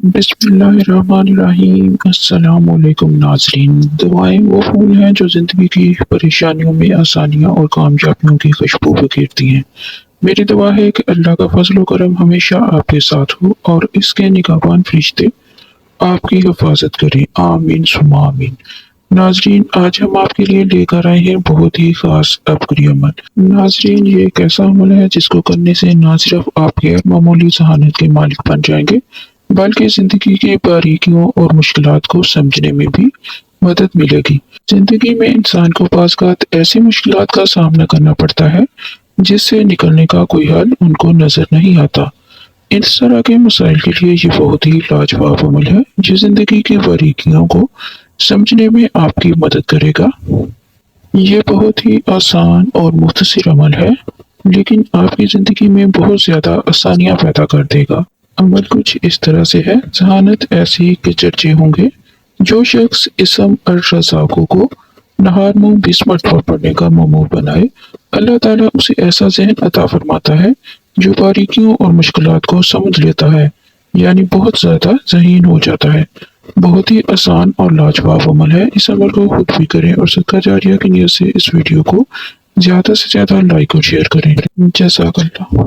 बिस्मिल्लाहिर्रहमानिर्रहीम। अस्सलाम वालेकुम नाज़रीन। दुआएं वो फूल हैं जो ज़िंदगी की परेशानियों में आसानियां और कामयाबियों की खुशबू बिखेरती हैं। मेरी दुआ है कि अल्लाह का फजल व करम हमेशा आपके साथ हो और इसके निगहबान फरिश्ते आपकी हिफाजत करें। आमीन सुम्मा आमीन। नाजरीन, आज हम आपके लिए लेकर आए हैं बहुत ही खास अबकरी अमल। नाजरीन, ये एक ऐसा अमल है जिसको करने से ना सिर्फ आप गैर मामूली जहानत के मालिक बन जाएंगे, बल्कि जिंदगी की बारीकियों और मुश्किलात को समझने में भी मदद मिलेगी। जिंदगी में इंसान को बाज़ ऐसी मुश्किलात का सामना करना पड़ता है जिससे निकलने का कोई हल उनको नजर नहीं आता। इस तरह के मसाइल के लिए ये बहुत ही लाजवाब अमल है जो जिंदगी की बारीकियों को समझने में आपकी मदद करेगा। ये बहुत ही आसान और मुख्तसर अमल है, लेकिन आपकी ज़िंदगी में बहुत ज़्यादा आसानियाँ पैदा कर देगा। अमल कुछ इस तरह से है। जहानत ऐसे के चर्चे होंगे। जो शख्स इसम अल रज़ाक़ों को नहार मुँह 20 मरतबा पढ़ने का मामूल बनाए, अल्लाह ताला उसे ऐसा ज़हन अता फरमाता है जो बारीकियों और मुश्किलात को समझ लेता है, यानी बहुत ज़्यादा ज़हीन हो जाता है। बहुत ही आसान और लाजवाब अमल है। इस अमल को खुद भी करें और सदका जारिया की नीयत से इस वीडियो को ज़्यादा से ज़्यादा लाइक और शेयर करें। जज़ाकल्लाह।